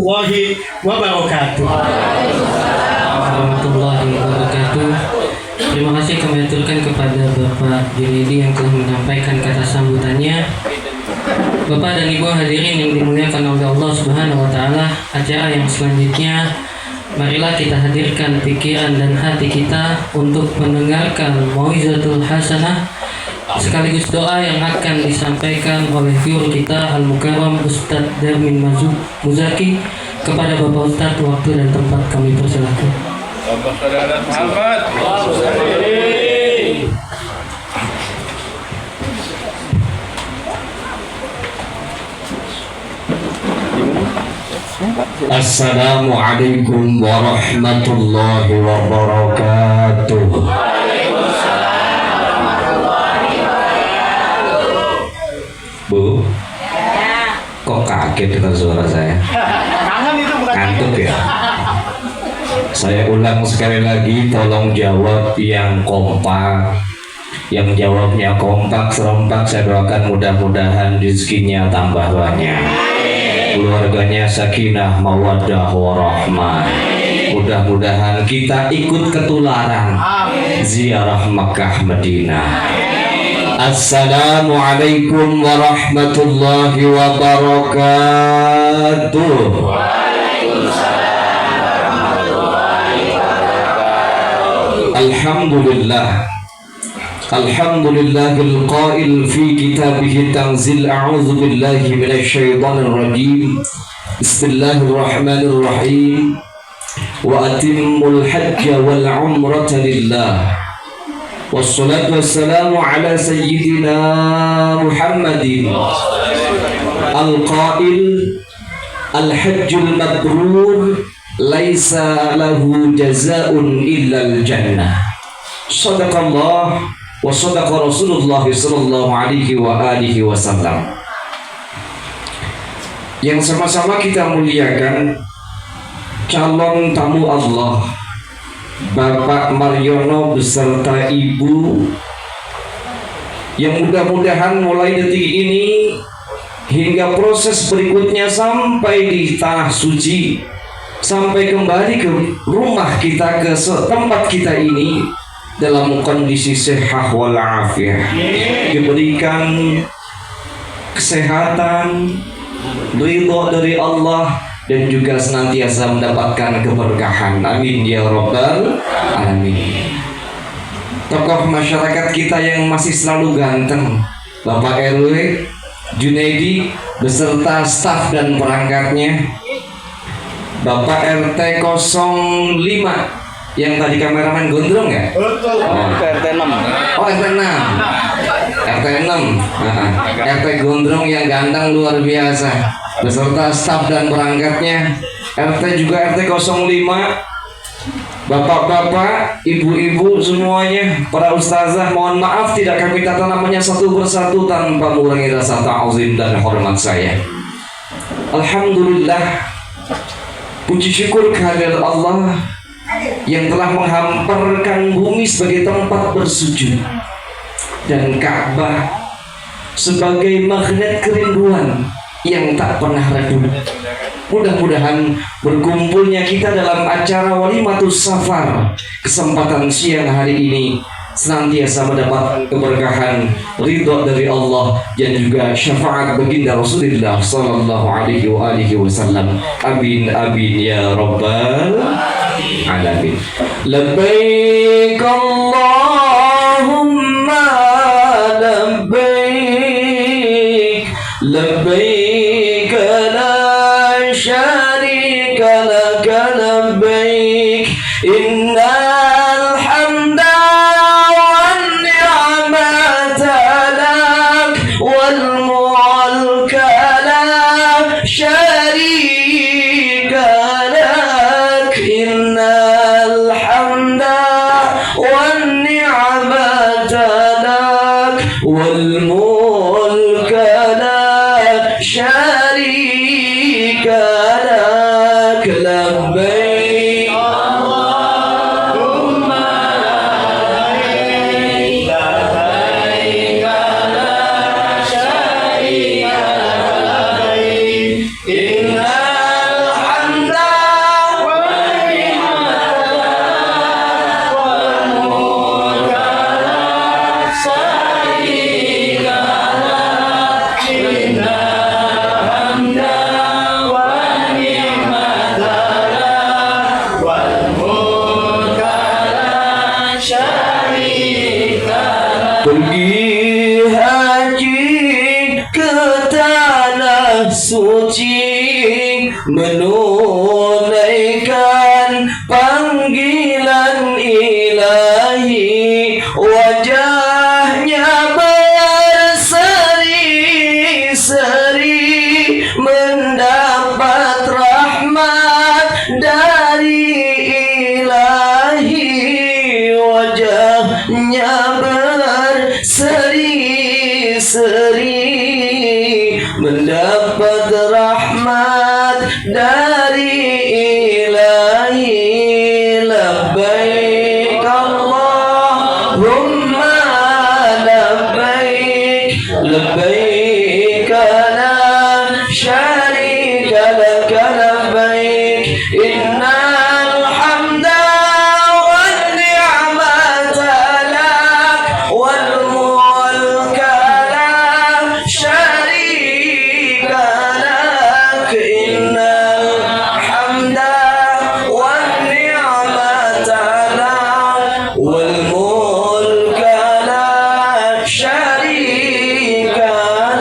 warahmatullahi wabarakatuh. Warahmatullahi wabarakatuh. Terima kasih kami aturkan kepada Bapak Junaidi yang telah menyampaikan kata sambutannya. Bapak dan Ibu hadirin yang dimuliakan oleh Allah Subhanahu wa taala, acara yang selanjutnya marilah kita hadirkan pikiran dan hati kita untuk mendengarkan mau'izatul hasanah sekaligus doa yang akan disampaikan oleh guru kita Al-Mukarram Ustadz Darmin Muzaki. Kepada Bapak Ustadz, waktu dan tempat kami persilakan. Assalamualaikum warahmatullahi wabarakatuh. Bu, kok kaget dengan suara saya? Ngantuk ya? Saya ulang sekali lagi, tolong jawab yang kompak. Yang jawabnya kompak, serempak, saya doakan mudah-mudahan rezekinya tambah banyak, keluarganya sakinah, mawaddah, warahmah. Mudah-mudahan kita ikut ketularan ziarah Makkah Madinah. Assalamualaikum warahmatullahi wabarakatuh. Alhamdulillah. Alhamdulillahil qail fi kitabih tanzil. A'udzu billahi minasyaitonir rajim. Bismillahirrahmanirrahim. Wa atimmul hajja wal umrata lillah. Wassalatu wassalamu ala sayyidina Muhammadin al-qail al-hajjul mabrur laisa lahu jazaa'un illa al-jannah. Sadaqallah wa sadaqa Rasulullah sallallahu alaihi wa alihi wasallam. Yang sama-sama kita muliakan calon tamu Allah Bapak Mariono beserta Ibu, yang mudah-mudahan mulai detik ini hingga proses berikutnya sampai di tanah suci, sampai kembali ke rumah kita, ke tempat kita ini dalam kondisi sehat walafiat, diberikan kesehatan, ridho dari Allah, dan juga senantiasa mendapatkan keberkahan. Amin ya rabbal alamin. Tokoh masyarakat kita yang masih selalu ganteng, Bapak RW Junaidi beserta staf dan perangkatnya, Bapak RT 05 yang tadi kameramen gondrong ya? Betul. RT 6. Oh, RT 6. RT 6. RT gondrong yang ganteng luar biasa beserta staf dan perangkatnya. RT juga RT 05. Bapak-bapak, ibu-ibu semuanya, para ustazah, mohon maaf tidak kami tata namanya satu persatu tanpa mengurangi rasa ta'zim dan hormat saya. Alhamdulillah, puji syukur kehadirat Allah yang telah menghamparkan bumi sebagai tempat bersujud dan Ka'bah sebagai magnet kerinduan yang tak pernah redup. Mudah-mudahan berkumpulnya kita dalam acara Walimatus Safar kesempatan siang hari ini senantiasa mendapat keberkahan, ridha dari Allah, dan juga syafaat baginda Rasulullah sallallahu alaihi wasallam. Amin amin ya rabbal alamin. Labbaik Allahumma labbaik, labbaik la syarika laka labbaik, innal hamda wan ni'mata lak wal mulka la syarika lak, innal hamda wan ni'mata lak wal mulka la syarika lak, labbaik Allahumma labbaik, labbaik la syarika lak, innal menunaikan panggilan ilahi, wajahnya berseri-seri mendapat rahmat dari ilahi, wajahnya berseri-seri mendapat rahmat dari ilahi. Labbaik Allahumma labbaik, labbaik la syarika lak labbaik, innal hamda wan ni'mata lak wal mulka la syarika lak, innal hamda wan ni'mata lak wal mulka la syarika lak.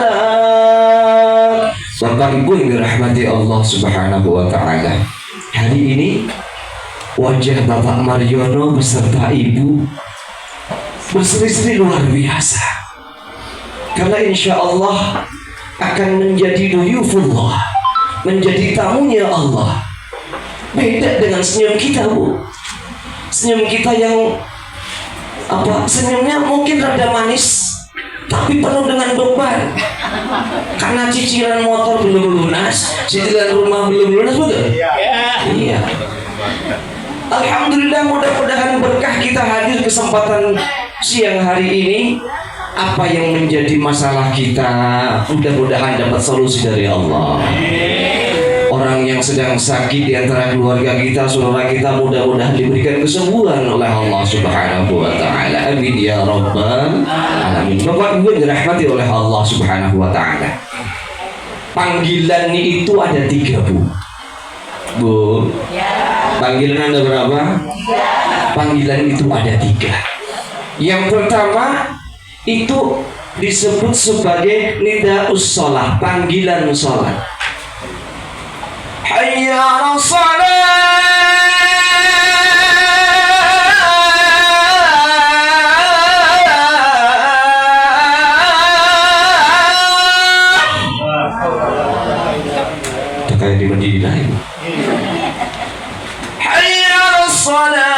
Bapak Ibu yang dirahmati Allah Subhanahu wa taala, hari ini wajah Bapak Mariono beserta Ibu berseri-seri luar biasa, karena insya Allah akan menjadi duyufullah, menjadi tamunya Allah. Beda dengan senyum kita, Bu. Senyum kita yang senyumnya mungkin rada manis, tapi penuh dengan beban, karena cicilan motor belum lunas, cicilan rumah belum lunas, betul? Iya. Alhamdulillah, mudah-mudahan berkah kita hadir kesempatan siang hari ini. Apa yang menjadi masalah kita mudah-mudahan dapat solusi dari Allah. Orang yang sedang sakit di antara keluarga kita, saudara kita, mudah-mudahan diberikan kesembuhan oleh Allah Subhanahu wa taala. Amin ya rabbal alamin. Bapak Ibu dirahmati oleh Allah Subhanahu wa taala. Panggilan itu ada 3, Bu. Bu. Panggilan ada berapa? Panggilan itu ada 3. Yang pertama itu disebut sebagai nidaus shalah, panggilan salat. Hayya 'alas shalah. Kayak di Madinah ini. Hayya 'alas shalah.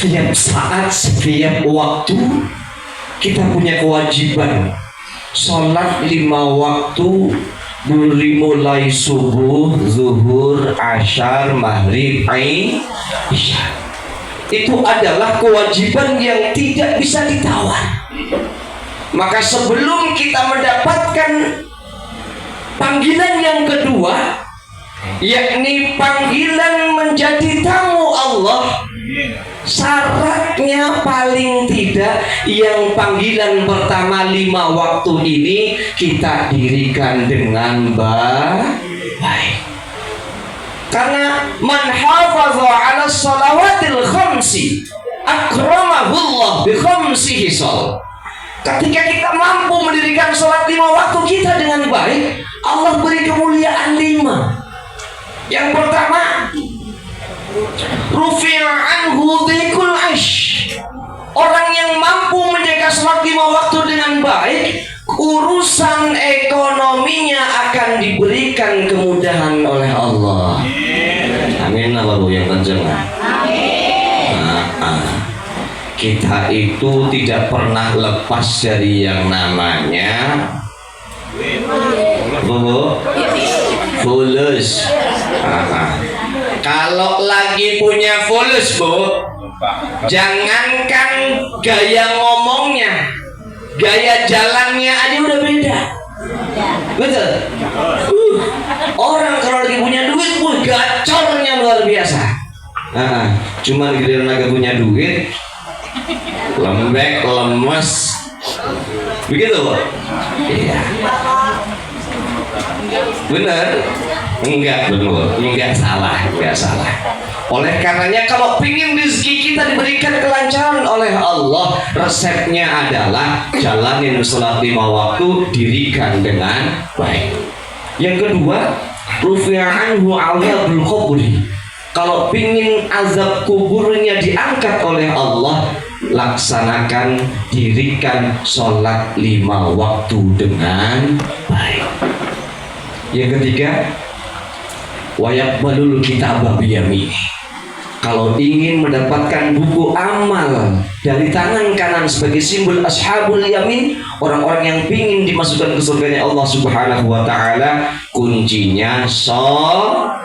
Setiap saat, setiap waktu kita punya kewajiban sholat 5 waktu dari mulai subuh, zuhur, asyar, maghrib, isya. Itu adalah kewajiban yang tidak bisa ditawar. Maka sebelum kita mendapatkan panggilan yang kedua, yakni panggilan menjadi tamu Allah, syaratnya paling tidak yang panggilan pertama 5 waktu ini kita dirikan dengan baik. Karena man hafaza 'ala shalawatil khamsi akramahullah bi khamsi hisal. Ketika kita mampu mendirikan sholat 5 waktu kita dengan baik, Allah beri kemuliaan 5. Yang pertama, rufi'a anhu dhikul ash. Orang yang mampu menjaga sholat 5 waktu dengan baik, urusan ekonominya akan diberikan kemudahan oleh Allah. Amin. Apa Bu yang kenceng? Kita itu tidak pernah lepas dari yang namanya fulus. Kalau lagi punya fulus, Bu, jangankan gaya ngomongnya, gaya jalannya aja udah beda. Betul? Orang kalau lagi punya duit, gacornya luar biasa. Cuman giliran lagi punya duit, lembek, lemes, begitu, Bu? Iya. Benar. Enggak, betul, enggak salah. Oleh karenanya kalau ingin rezeki kita diberikan kelancaran oleh Allah, resepnya adalah jalanin sholat 5 waktu, dirikan dengan baik. Yang kedua, rufi'anhu 'adzabul qabri. Kalau ingin azab kuburnya diangkat oleh Allah, laksanakan, dirikan sholat 5 waktu dengan baik. Yang ketiga, wayaqbalul kitaba biyamini. Kalau ingin mendapatkan buku amal dari tangan kanan sebagai simbol ashabul yamin, orang-orang yang ingin dimasukkan ke surganya Allah Subhanahu wa taala, kuncinya sholat.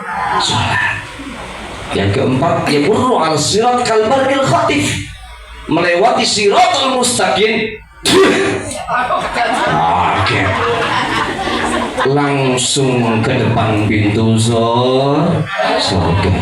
Yang keempat, yamurru 'ala sirat kal barqil khatif. Melewati siratal mustaqim. Langsung ke depan pintu surga.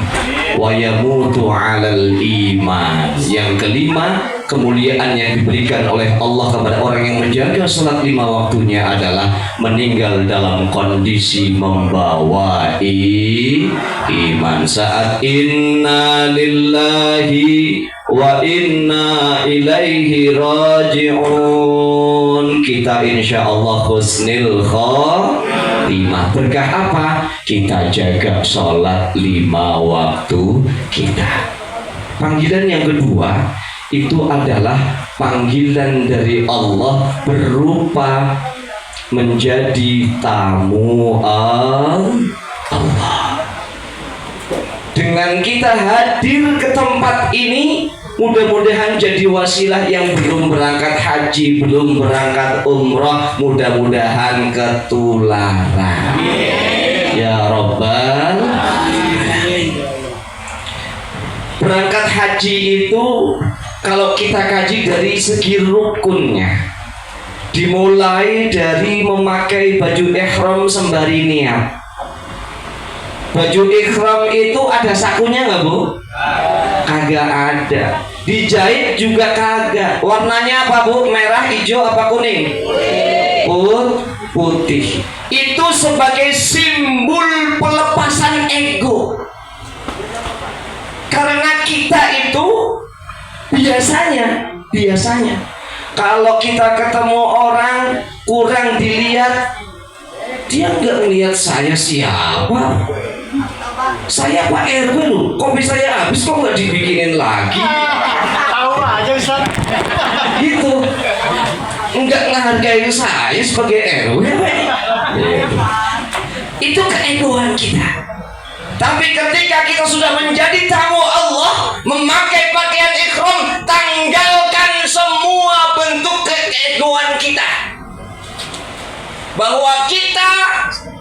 Wa yamutu 'alal iman. Yang kelima, kemuliaan yang diberikan oleh Allah kepada orang yang menjaga salat 5 waktunya adalah meninggal dalam kondisi membawa iman. Saat inna lillahi wa inna ilaihi raji'un, kita insyaallah husnul khotimah. Berkah apa? Kita jaga sholat 5 waktu kita. Panggilan yang kedua itu adalah panggilan dari Allah berupa menjadi tamu Allah. Dengan kita hadir ke tempat ini, mudah-mudahan jadi wasilah yang belum berangkat haji, belum berangkat umrah, mudah-mudahan ketularan. Ya Rabbal Alamin. Berangkat haji itu kalau kita kaji dari segi rukunnya, dimulai dari memakai baju ihram sembari niat. Baju ihram itu ada sakunya nggak, Bu? Kagak ada. Dijahit juga kagak. Warnanya apa, Bu? Merah, hijau, apa kuning? Putih. Itu sebagai simbol pelepasan ego. Karena kita itu biasanya kalau kita ketemu orang kurang dilihat, dia nggak melihat saya siapa. Saya Pak RW loh, kopi saya habis kok nggak dibikinin lagi. Tahu aja Ustaz. Gitu. Nggak menghargai saya sebagai RW. Gitu. Itu keegoan kita. Tapi ketika kita sudah menjadi tamu Allah, memakai pakaian ihram, tanggalkan semua bentuk keegoan kita. Bahwa kita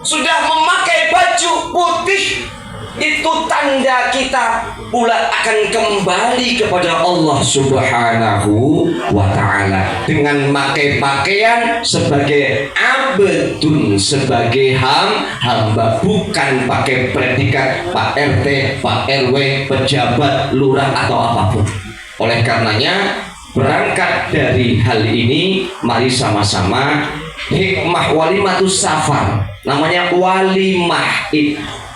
sudah memakai baju putih, itu tanda kita pula akan kembali kepada Allah Subhanahu wa ta'ala dengan memakai pakaian sebagai abdun, sebagai hamba, bukan pakai predikat Pak RT, Pak RW, pejabat, lurah atau apapun. Oleh karenanya, berangkat dari hal ini, mari sama-sama hikmah walimatus safar. Namanya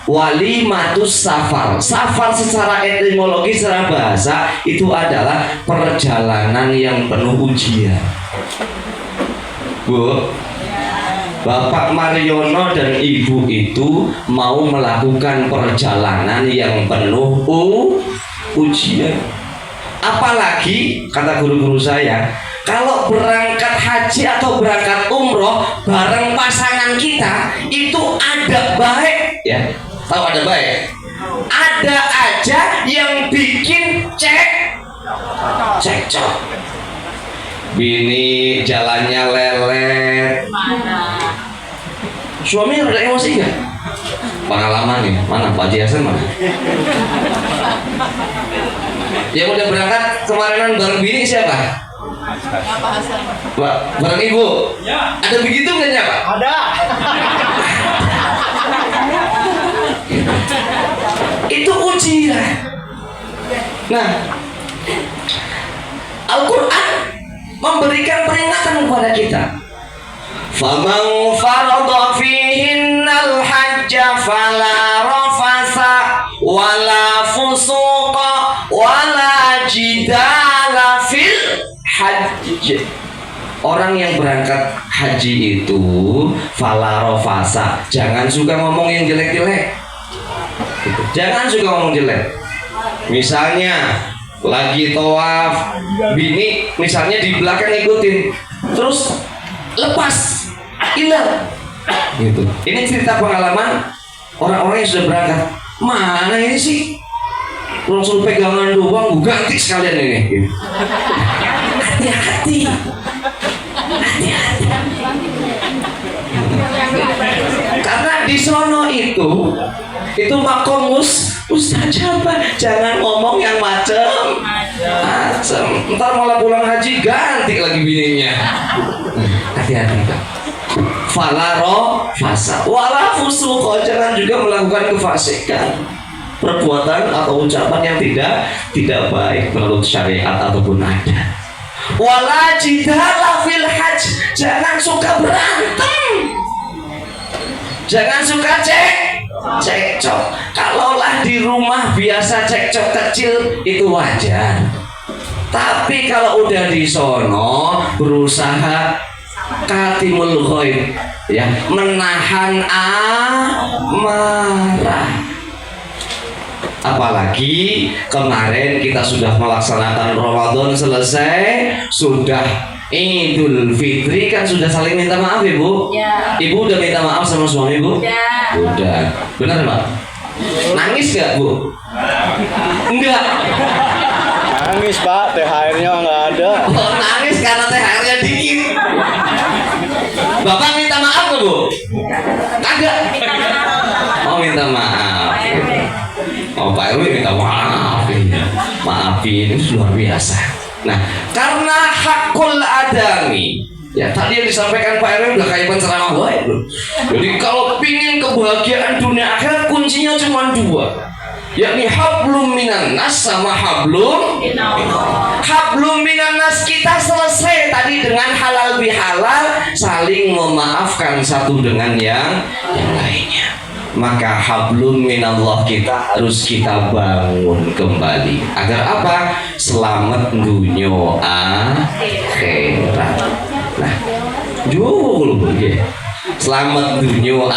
walimatus safar. Safar secara etimologi, secara bahasa itu adalah perjalanan yang penuh ujian. Bu, Bapak Mariono dan Ibu itu mau melakukan perjalanan yang penuh ujian. Apalagi kata guru-guru saya, kalau berangkat haji atau berangkat umroh bareng pasangan kita, itu ada baik ya. Tahu ada baik? Ada aja yang bikin cekcok. Bini jalannya lelet. Suami ada emosi nggak? Pengalaman nih, mana Pak Jason mana? Yang udah berangkat kemarinan bareng bini siapa? Pak, bareng Ibu? Ya. Ada begitu nggak Pak? Ada. Itu ujian. Nah, Al-Quran memberikan peringatan kepada kita. Faman farada fihinnal hajja fala jidala fil hajj. Orang yang berangkat haji itu fala rofasa, jangan suka ngomong yang jelek-jelek. Jangan suka ngomong jelek. Misalnya lagi tawaf, bini misalnya di belakang ngikutin, terus lepas, hilang. Gitu. Ini cerita pengalaman orang-orang yang sudah berangkat. Mana ini sih? Langsung pegangan doang, gue ganti sekalian ini. Gitu. Hati-hati. Karena di sono itu makom mustajabah. Jangan ngomong yang macem. Ntar malah pulang haji ganti lagi bininya. Hati-hati. Falaro fasa wala fusuq, jangan juga melakukan kefasikan, perbuatan atau ucapan yang tidak baik menurut syariat ataupun adat. Wala jidala fil hajj, jangan suka berantem, jangan suka cekcok. Kalaulah di rumah biasa cekcok kecil itu wajar, tapi kalau udah di sono berusaha katimul ghaib, ya, menahan amarah. Apalagi kemarin kita sudah melaksanakan Ramadan selesai, sudah Idul Fitri, kan sudah saling minta maaf ya Bu? Ya. Ibu udah minta maaf sama suami Bu? Ya. Udah. Benar Pak? Nangis gak Bu? Enggak. Nangis Pak, THR-nya nggak ada. Oh, nangis karena THR-nya dikit. Bapak minta maaf gak Bu? Kagak. Oh, minta maaf. Oh, Pak RW minta maaf. Maafin, itu luar biasa. Nah, karena hakul adami, ya tadi yang disampaikan Pak RW udah kayak penceramah baik loh. Jadi kalau pingin kebahagiaan dunia akhirat, kuncinya cuma dua, yakni hablum minan nas sama hablum minan nas. Kita selesai tadi dengan halal bihalal, saling memaafkan satu dengan yang lainnya. Maka hablum minallah kita harus kita bangun kembali. Agar apa? Selamat dunia akhirat. Nah, jauh ya. Selamat dunia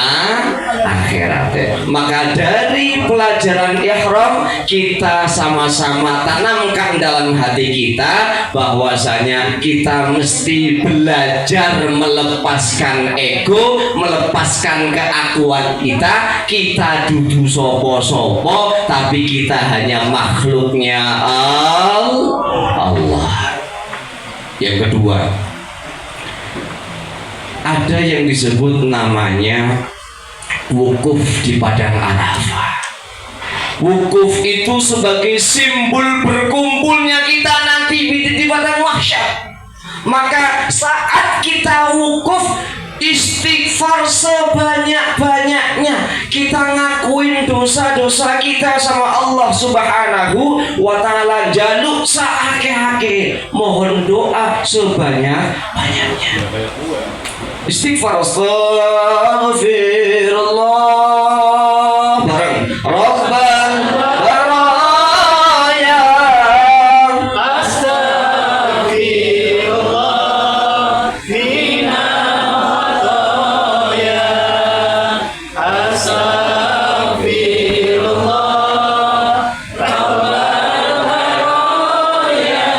akhirat ya. Maka dari pelajaran ihram kita sama-sama tanamkan dalam hati kita bahwasanya kita mesti belajar melepaskan ego, melepaskan keakuan kita. Kita dudu sopo-sopo, tapi kita hanya makhluknya Allah. Yang kedua, ada yang disebut namanya wukuf di padang Arafah. Wukuf itu sebagai simbol berkumpulnya kita nanti di padang mahsyar. Maka saat kita wukuf, istighfar sebanyak-banyaknya. Kita ngakuin dosa-dosa kita sama Allah Subhanahu wa ta'ala. Jaluk saake-ake, mohon doa sebanyak-banyaknya. Istighfar, astaghfirullah, bareng Rabban baraya, astaghfirullah mina khataya, astaghfirullah Rabban baraya,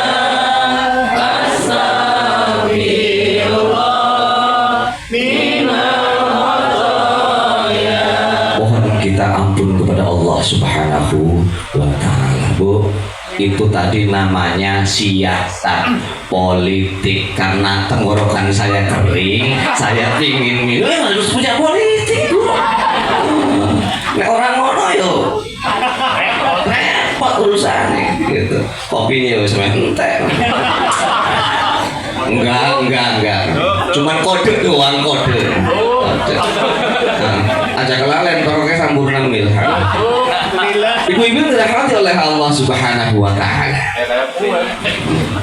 astaghfirullah. Mohon kita ampun kepada Allah Subhanahu wa ta'ala. Bu, itu tadi namanya siasat politik. Karena tenggorokan saya kering, saya pingin minum, harus punya politik. Nek orang ngono yo repot urusannya gitu. Kopinya wis entek. Enggak. Cuman kode doang, kode. Aja kelalen pokoknya sampurna milhan. Ibu-ibu dirahmati oleh Allah Subhanahu wa ta'ala.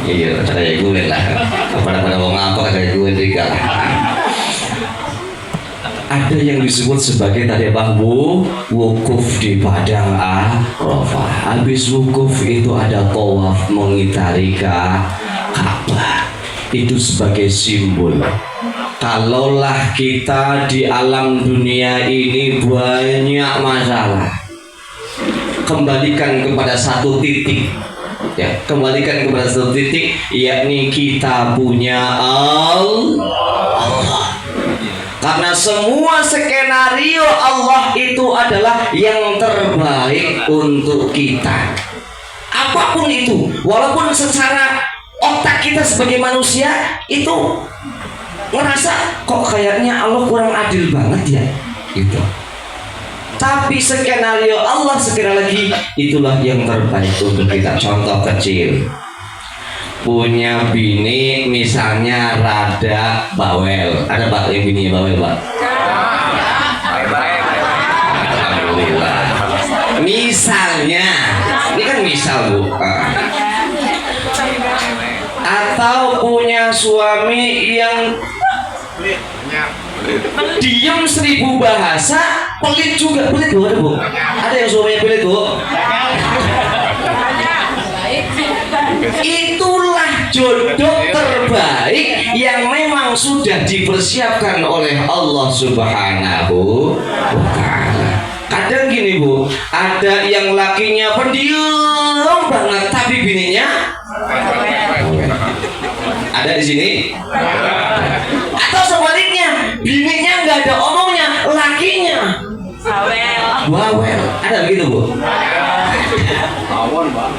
Iya, kayak gue lah. Pada wong apa kayak gue juga lah. ada yang disebut sebagai tadi apa? Wukuf di padang Arafah. Habis wukuf itu ada tawaf mengitari Ka'bah. Itu sebagai simbol. Kalaulah kita di alam dunia ini banyak masalah, kembalikan kepada satu titik, ya, kembalikan kepada satu titik, yakni kita punya Allah. Karena semua skenario Allah itu adalah yang terbaik untuk kita. Apapun itu, walaupun secara otak kita sebagai manusia itu ngerasa kok kayaknya Allah kurang adil banget ya, gitu. Tapi skenario Allah sekali lagi itulah yang terbaik untuk kita. Contoh kecil, punya bini misalnya rada bawel. Ada Pak yang bininya bawel, Pak? Alhamdulillah. Misalnya, ini kan misal, Bu. Atau punya suami yang diem 1000 bahasa, pelit juga. Pelit, Bu, ada, Bu? Ada yang suaminya pelit, Bu? Itulah jodoh terbaik yang memang sudah dipersiapkan oleh Allah Subhanahu wa Ta'ala. Kadang gini, Bu, ada yang lakinya pendiam banget tapi bininya ada di sini. Atau sebaliknya, bininya nggak ada omongnya, lakinya bawel. Ada begitu, Bu?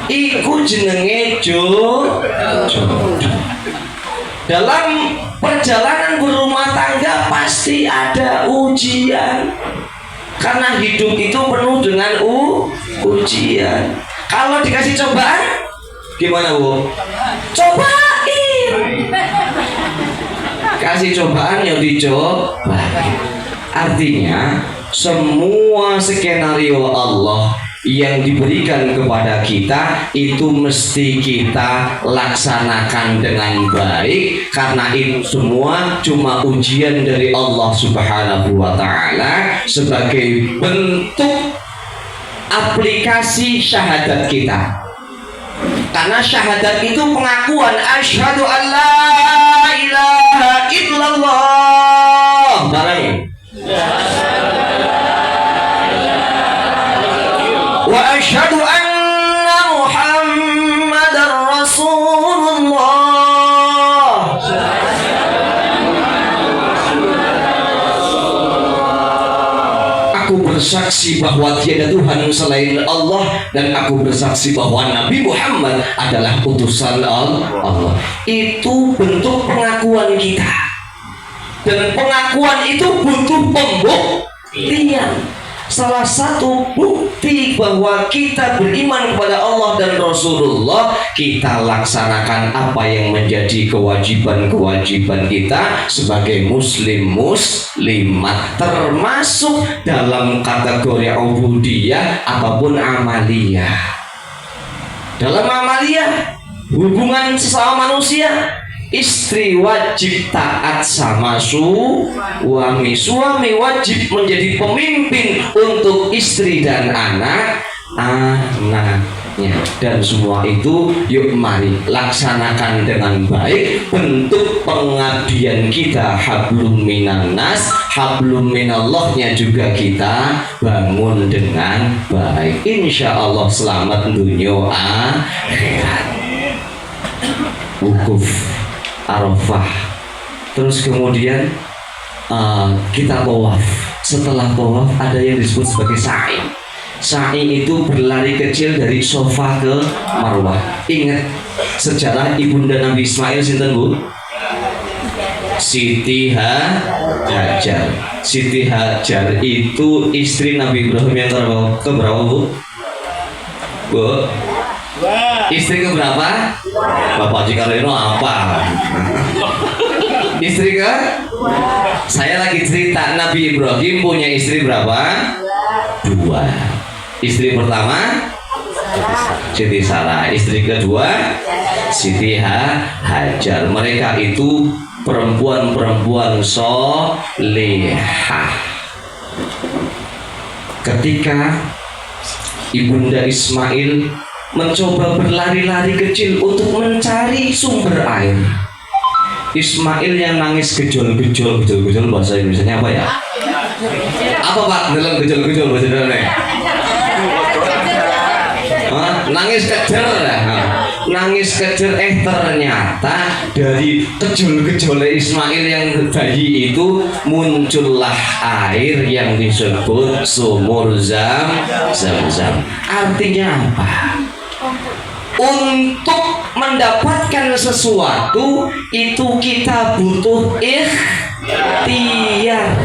Iku jenenge jodoh. Dalam perjalanan berumah tangga pasti ada ujian. Karena hidup itu penuh dengan ujian. Kalau dikasih cobaan, gimana, Bu? Cobain. Kasih cobaan yang dicoba. Artinya semua skenario Allah yang diberikan kepada kita itu mesti kita laksanakan dengan baik, karena itu semua cuma ujian dari Allah Subhanahu wa Ta'ala sebagai bentuk aplikasi syahadat kita. Karena syahadat itu pengakuan asyhadu an la ilaha illallah. Bareng. Wa asyhadu anna Muhammadar Rasulullah. Aku bersaksi bahwa tiada Tuhan selain Allah, dan aku bersaksi bahwa Nabi Muhammad adalah utusan Allah. Itu bentuk pengakuan kita, dan pengakuan itu butuh pembuktian. Salah satu bukti bahwa kita beriman kepada Allah dan Rasulullah, kita laksanakan apa yang menjadi kewajiban-kewajiban kita sebagai muslimat, termasuk dalam kategori ubudiyah ataupun amaliyah. Dalam amaliyah, hubungan sesama manusia, istri wajib taat sama suami, suami wajib menjadi pemimpin untuk istri dan anak-anaknya, dan semua itu yuk mari laksanakan dengan baik. Bentuk pengabdian kita hablum minan nas, hablum minallahnya juga kita bangun dengan baik. Insya Allah selamat dunia akhirat. Wukuf Arafah, terus kemudian kita tawaf. Setelah tawaf ada yang disebut sebagai sa'i. Sa'i itu berlari kecil dari Sofa ke Marwah. Ingat sejarah ibunda Nabi Ismail sinten, Bu? Siti Hajar. Siti Hajar itu istri Nabi Ibrahim yang keberapa, Bu? Bu? Istri ke berapa? Bapak Jika Reno apa? Istri ke? Saya lagi cerita Nabi Ibrahim punya istri berapa? 2. Istri pertama Siti Sarah. Istri kedua Siti Hajar. Mereka itu perempuan-perempuan solehah. Ketika Ibunda Ismail mencoba berlari-lari kecil untuk mencari sumber air, Ismail yang nangis gejol-gejol bahasa Indonesianya apa ya? Apa Pak? Dalam gejol-gejol bahasa Indonesia? Nangis kejer nangis kejer, ternyata dari kejol-kejolnya Ismail yang bayi itu muncullah air yang disebut sumur Zam-Zam. Artinya apa? Untuk mendapatkan sesuatu itu kita butuh ikhtiar,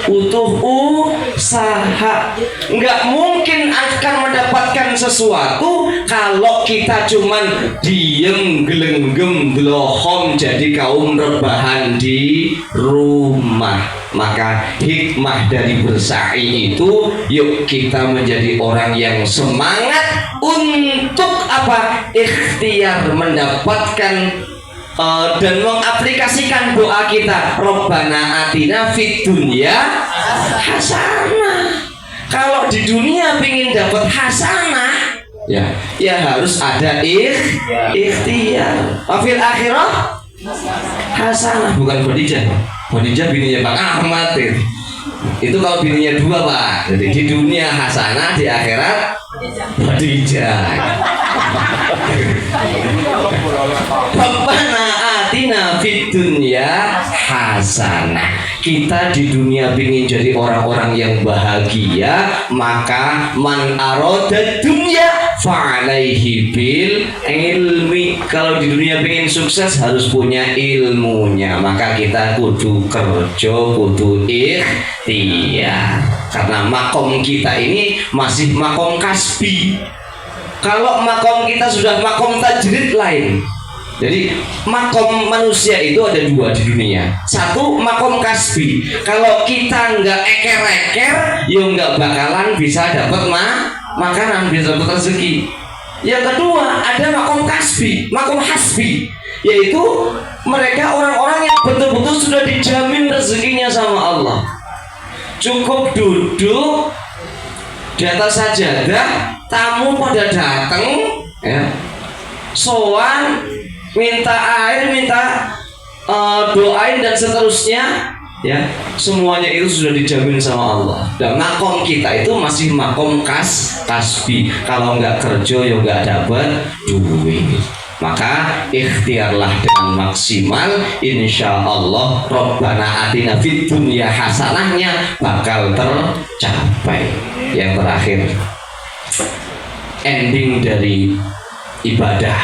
butuh usaha. Nggak mungkin akan mendapatkan sesuatu kalau kita cuman diem gelenggem delohom jadi kaum rebahan di rumah. Maka hikmah dari bersa'i itu, yuk kita menjadi orang yang semangat untuk apa? Ikhtiar mendapatkan dan mengaplikasikan doa kita, Rabbana atina fid dunya hasanah. Kalau di dunia pengen dapat hasanah, ya harus ada ikhtiar. Wafil akhirah hasanah, bukan Khadijah. Khadijah bininya Pak Ahmad itu kalau bininya dua Pak. Jadi di dunia hasanah, di akhirat Khadijah. Rabbana atina fid dunya hasanah. Kita di dunia ingin jadi orang-orang yang bahagia, maka man aroda dunya fa'alaihi bil ilmi. Kalau di dunia ingin sukses harus punya ilmunya, maka kita kudu kerja, kudu ikhtiar. Karena makom kita ini masih makom kasbi. Kalau makom kita sudah makom tajrid lain. Jadi makom manusia itu ada dua di dunia. Satu makom kasbi. Kalau kita nggak eker-eker, ya nggak bakalan bisa dapat makanan, bisa dapat rezeki. Yang kedua ada makom kasbi, makom hasbi, yaitu mereka orang-orang yang betul-betul sudah dijamin rezekinya sama Allah. Cukup duduk di atas sajadah, tamu pada datang, ya, sowan, minta air, minta doain dan seterusnya, ya, semuanya itu sudah dijamin sama Allah. Dan makom kita itu masih makom kasbi. Kalau nggak kerja ya nggak dapat duit. Maka ikhtiarlah dengan maksimal, insya Allah Rabbana atina fid dunya hasanahnya bakal tercapai. Yang terakhir, ending dari ibadah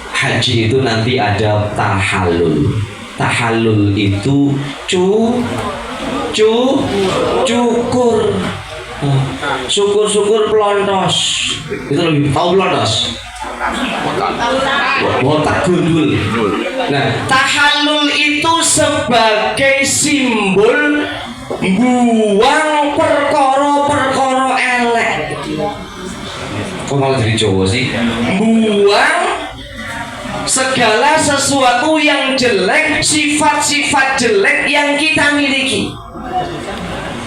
haji itu nanti ada tahallul. Tahallul itu cukur, syukur pelontos. Itu lebih tahu pelontos, botak gundul. Nah, tahallul itu sebagai simbol buang perkara-perkara elek. Kok malah jadi Jawa sih? Buang segala sesuatu yang jelek, sifat-sifat jelek yang kita miliki.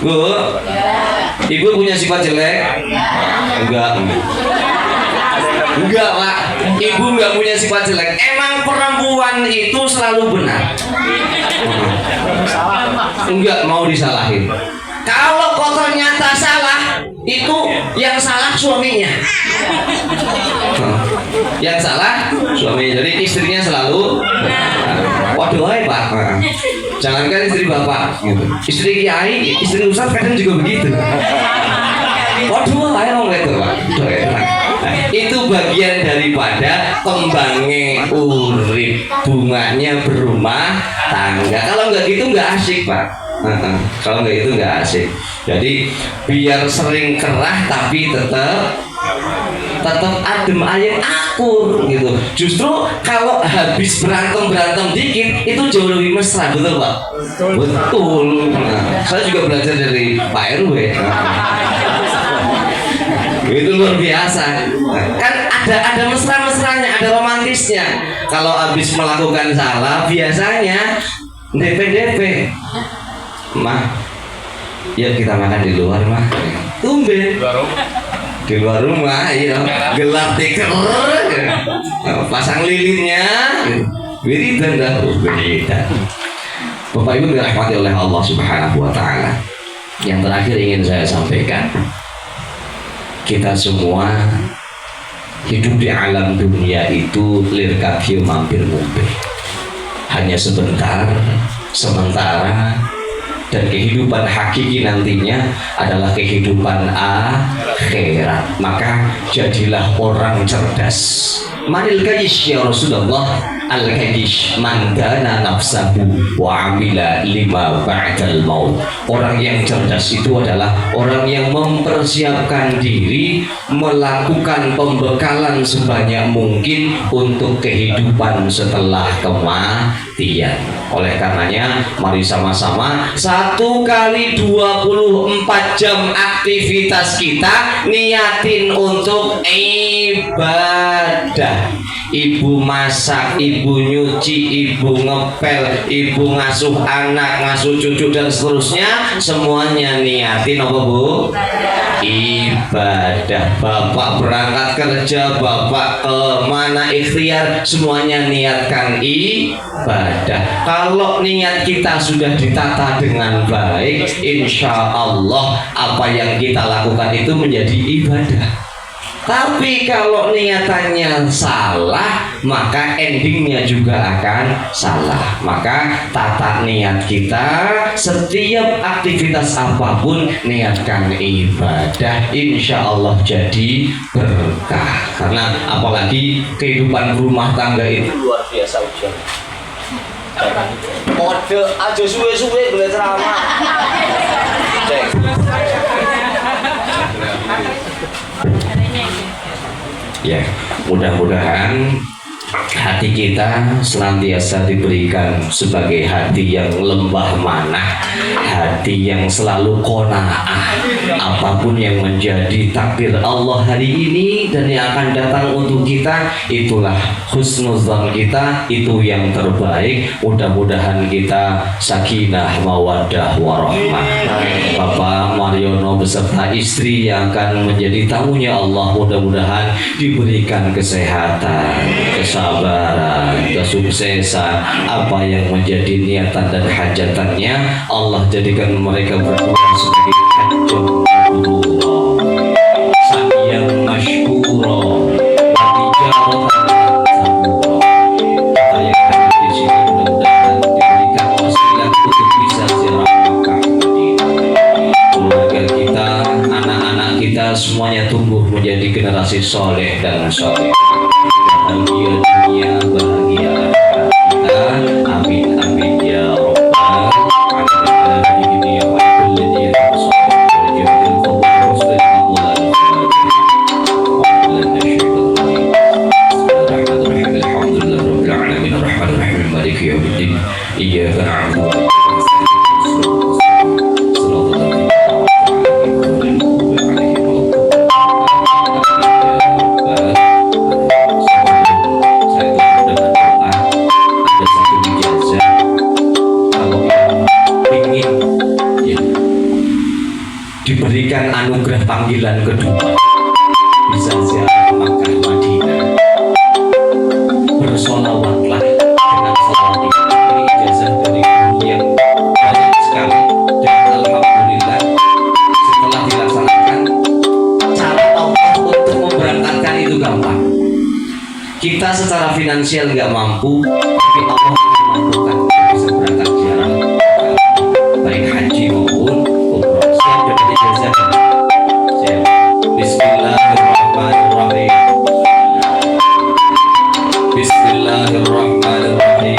Bu, ibu punya sifat jelek? Enggak Pak, ibu enggak punya sifat jelek. Emang perempuan itu selalu benar? Enggak mau disalahin. Kalau kok ternyata salah, itu yang salah suaminya. Yang salah suaminya. Jadi istrinya selalu, waduh hai Pak, jangankan istri bapak gitu. Istri kiai, istri ustaz kadang juga begitu. Waduh hai orang itu Pak. Itu bagian daripada kembangnya urip, bunganya berumah tangga. Kalau nggak gitu nggak asik Pak. Kalau nggak itu nggak asik. Jadi biar sering kerah tapi tetap adem ayem akur gitu. Justru kalau habis berantem dikit itu jauh lebih mesra, betul Pak? Betul. Saya juga belajar dari Pak RW. Itu luar biasa. Kan ada mesra-mesranya, ada romantisnya. Kalau habis melakukan salah biasanya DP. Mah, ya kita makan di luar mah. Tumben. Di luar rumah, iya. Gelap tikar. Pasang lilinnya. Wiridan dah, wiridan. Bapak Ibu dirahmati oleh Allah Subhanahu wa taala. Yang terakhir ingin saya sampaikan, kita semua hidup di alam dunia itu lirkafir mampir-mumpir. Hanya sebentar, sementara, dan kehidupan hakiki nantinya adalah kehidupan akhirat. Maka jadilah orang cerdas. Manil kayyish ya Rasulullah, al kayyish man dana nafsahu wa amila lima ba'dal maut. Orang yang cerdas itu adalah orang yang mempersiapkan diri, melakukan pembekalan sebanyak mungkin untuk kehidupan setelah kematian. Oleh karenanya, mari sama-sama 1 kali 24 jam aktivitas kita niatin untuk ibadah. Ibu masak, ibu nyuci, ibu ngepel, ibu ngasuh anak, ngasuh cucu dan seterusnya, semuanya niatin apa Bu? Ibadah. Bapak berangkat kerja, bapak mana ikhtiar, semuanya niatkan ibadah. Kalau niat kita sudah ditata dengan baik, insya Allah apa yang kita lakukan itu menjadi ibadah. Tapi kalau niatannya salah, maka endingnya juga akan salah. Maka tata niat kita, setiap aktivitas apapun niatkan ibadah, insya Allah jadi berkah. Karena apalagi kehidupan rumah tangga itu luar biasa ujian. Mode aja suwe-suwe boleh ceramah. Ya, mudah-mudahan hati kita senantiasa diberikan sebagai hati yang lembah manah, hati yang selalu qanaah. Apapun yang menjadi takdir Allah hari ini dan yang akan datang untuk kita, itulah husnuzan kita, itu yang terbaik. Mudah-mudahan kita sakinah, mawaddah, warahmah. Bapak Mariono beserta istri yang akan menjadi tamunya Allah, mudah-mudahan diberikan kesehatan, kesabaran, kesuksesan, apa yang menjadi niatan dan hajatannya, Allah jadikan mereka berdua sebagai hajjah mabrurah, sa'yan masykurah, tijaratan mabrurah. Kita yang hadir di sini mudah-mudahan diberikan wasilah untuk bisa ziarah Makkah Madinah. Keluarga kita, anak-anak kita semuanya tumbuh menjadi generasi soleh dan soleh. Bahagia dunia, bahagia akhirat kita. Amin amin ya rabbal alamin. Ya rabbal alamin. Iyyaka na'budu wa diberikan anugerah panggilan kedua, bisa ziarah Makkah Madinah, bersolawatlah dengan salawat ini ijazah dari guru yang banyak sekali. Dan alhamdulillah setelah dilaksanakan, cara Allah untuk memberangkatkan itu gampang. Kita secara finansial nggak mampu, tapi Allah memampukan bisa berangkat ziarah baik haji maupun umroh. Siap dapat ijazah? Siap. Bismillahirrahmanirrahim. Bismillahirrahmanirrahim.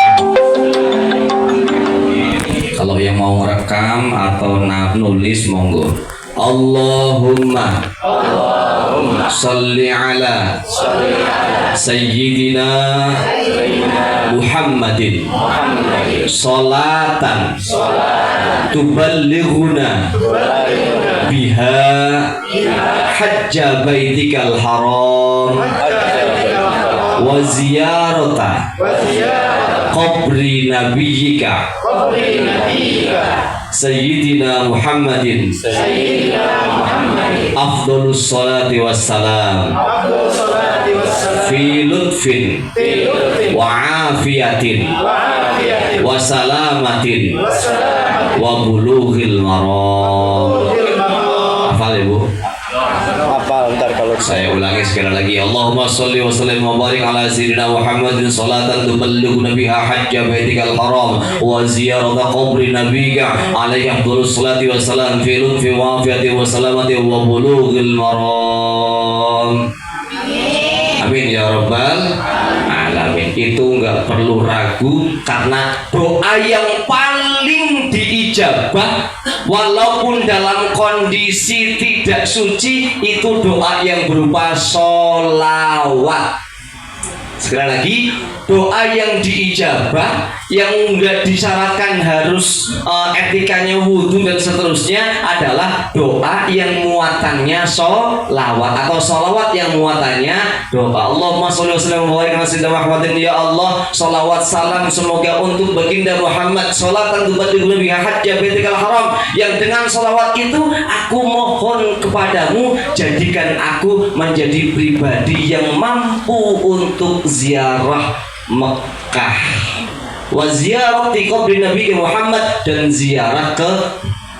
Kalau yang mau merekam atau nulis monggo. Allahumma salli ala Sayyidina Muhammadin salatan tuballighuna biha hajja baitikal haram wa ziyarata qabri nabiyyika Sayyidina Muhammadin afdhalus salati wassalam fi lutfin wa afiyatin wa salamatin wa bulughil maram. Hafal Ibu? Apa ntar kalau Saya ulangi sekali lagi. Allahumma sholli wa sallim wa barik ala sayyidina Muhammadin salatan tuballighuna biha hajja baitikal haram wa ziyarata qabri nabiyyika alaihi afdhalus salati wassalam fi lutfi wa afiyati wa salamati wa bulughil maram. Amin ya rabbal alamin. Itu enggak perlu ragu karena doa yang paling diijabah walaupun dalam kondisi tidak suci itu doa yang berupa sholawat. Sekali lagi, doa yang diijabah yang enggak disyaratkan harus etikanya wudhu dan seterusnya adalah doa yang muatannya sholawat atau sholawat yang muatannya doa. Allahumma sholli wa sallim wa barik ala sayyidina Muhammadin. Ya Allah, sholawat salam semoga untuk baginda Muhammad, sholatan tuballighuna biha hajja baitikal haram, yang dengan sholawat itu aku mohon kepadamu jadikan aku menjadi pribadi yang mampu untuk ziarah Mekah wa ziyarati qabri Nabi Muhammad, dan ziarah ke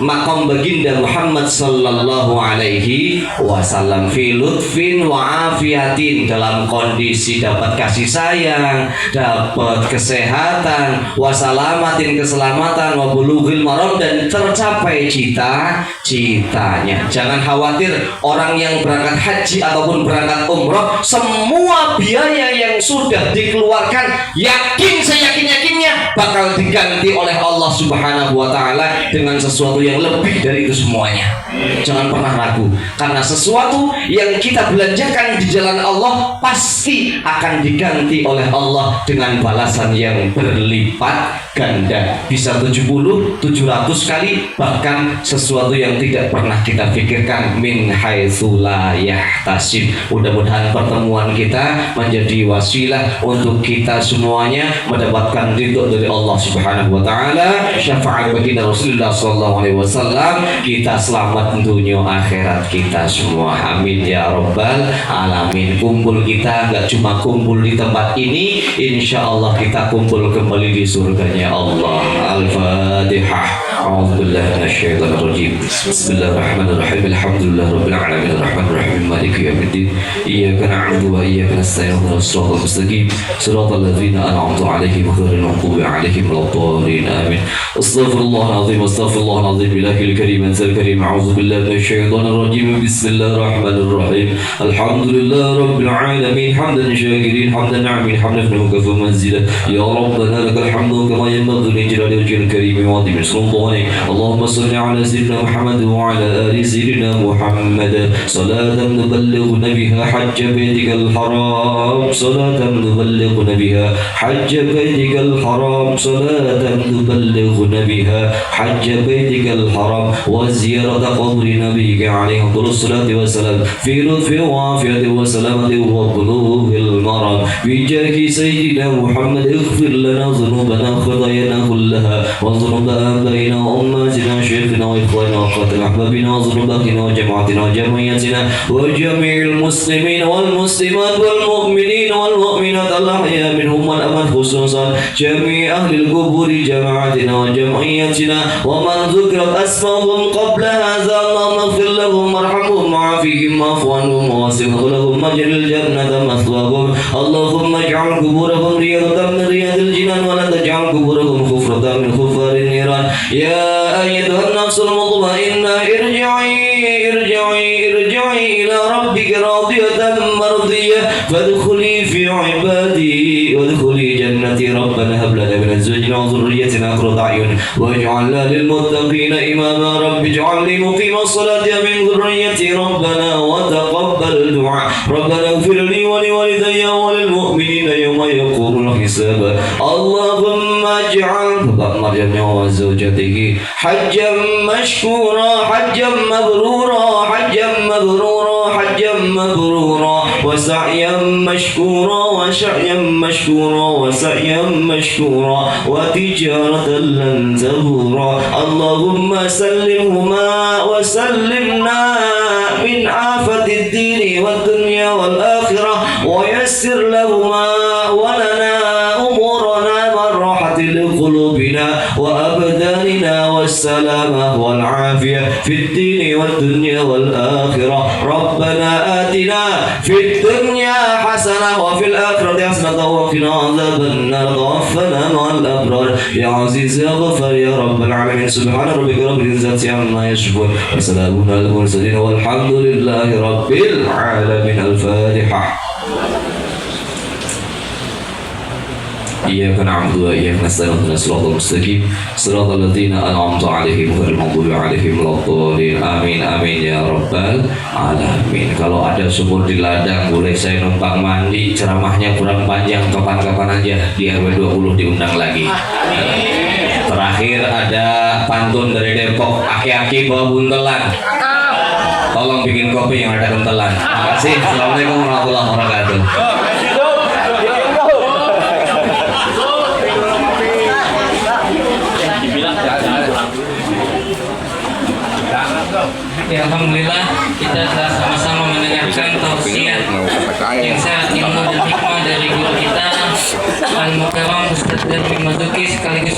makam baginda Muhammad sallallahu alaihi wasallam fi lutfin wa afiyatin, dalam kondisi dapat kasih sayang, dapat kesehatan, wa salamatin, keselamatan, wa bulughil maram, dan tercapai cita-citanya. Jangan khawatir, orang yang berangkat haji ataupun berangkat umroh, semua biaya yang sudah dikeluarkan yakin seyakin-yakinnya bakal diganti oleh Allah Subhanahu wa taala dengan sesuatu yang lebih dari itu semuanya. Jangan pernah ragu, karena sesuatu yang kita belanjakan di jalan Allah pasti akan diganti oleh Allah dengan balasan yang berlipat ganda, bisa 70, 700 kali, bahkan sesuatu yang tidak pernah kita pikirkan, min haitsu la yahtasib. Mudah-mudahan pertemuan kita menjadi wasilah untuk kita semuanya mendapatkan ridho dari Allah Subhanahu wa taala, syafaat baginda Rasulullah sallallahu alaihi wasallam, kita selamat dunia akhirat kita semua. Amin ya rabbal alamin. Kumpul kita nggak cuma kumpul di tempat ini, insya Allah kita kumpul kembali di surganya Allah. Al-Fatihah. A'udzubillahi minasyaitonir rajim. Bismillahirrahmanirrahim. Alhamdulillahirabbil alamin arrahmanir rahim maliki yaumiddin. Iyyaka na'budu wa iyyaka nasta'in. Ihdinas siratal mustaqim. Siratal ladzina an'amta 'alaihim ghairil maghdubi 'alaihim waladdallin. Amin. Astaghfirullahalazim. Astaghfirullahalazim. Ilahil karim anzal karim. A'udzubillahi minasyaitonir rajim. Bismillahirrahmanirrahim. Alhamdulillahirabbil alamin. Hamdan syakirin, hamdan 'amin, hamdan mukaffan manzila. Ya rabbana lakal hamdu kama yanbaghi li jalali wajhil karim wa 'azimi sultanik. اللهم صل على سيدنا محمد وعلى آل سيدنا محمد صلاة تبلغنا بها حج بيتك الحرام، صلاة تبلغنا بها حج بيتك الحرام، صلاة تبلغنا بها حج بيتك الحرام وزيارة قبر نبيك عليه الصلاة والسلام في لطف وعافية وسلامة وبلوغ المرام بجاه سيدنا محمد. اغفر لنا ذنوبنا خطايانا كلها وذنوب آبائنا وأمهاتنا شيخنا وإخواننا وأخواتنا أحبابنا وذنوبنا وجماعتنا وجمعيتنا وجميع المسلمين والمسلمات والمؤمنين والمؤمنات الأحياء منهم والأموات، خصوصا جميع أهل القبور جماعتنا وجمعيتنا ومن ذكرت أسماءهم قبل هذا. اللهم اغفر لهم وارحمهم وعافهم واعف عنهم ووسع لهم أجر الجنة مثواهم. اللهم اجعل قبورهم رياضة من رياض الجنان ولا تجعل قبورهم حفرة من حفر النيران. يا أيتها النفس المطمئنة ارجعي إلى ربك راضية مرضية فادخلي في عبادي وادخلي جنتي. ربنا هب لنا من أزواجنا وذريتنا قرة أعين واجعلنا للمتقين إماما. رب اجعلني مقيم الصلاة من ذريتي ربنا وتقبل دعاء. ربنا اغفر لي ولوالدي وللمؤمنين يوم يقوم الحساب. اللهم اجعل مريم وزوجته حجا مشكورا حجا مبرورا حجا مبرورا مبرورا وسعيا مشكورا وسعيا مشكورا وسعيا مشكورا وتجارة لن تبورا اللهم سلمهما وسلمنا من آفة الدين والدنيا والآخرة ويسر لهما ولنا أمورنا من راحة لقلوبنا وأبداننا والسلامة والعافية في الدين والدنيا والآخرة ربنا آتنا في الدنيا حسنة وفي الآخرة حسنة وقنا عذاب النار توفنا مع الأبرار يا عزيز يا غفار يا رب العالمين سبحان ربك رب العزة عما يصفون وسلام على المرسلين والحمد لله رب العالمين الفاتحة إياك نعبد وإياك نستعين اهدنا الصراط المستقيم صراط الذين أنعمت عليهم غير المغضوب عليهم ولا الضالين آمين آمين ya rabbal alamin. Kalau ada sumur di ladang boleh saya numpang mandi, ceramahnya kurang panjang, kapan-kapan aja di RW 20 diundang lagi. Terakhir ada pantun dari Depok, aki-aki bawa buntelan, tolong bikin kopi yang ada kentelan. Terima kasih. Assalamualaikum warahmatullahi wabarakatuh. Ya, alhamdulillah kita telah sama-sama mendengarkan tausiah yang sangat ilmu dan hikmah dari guru kita Al-Mukarram Ustaz Darwin Mazuki sekaligus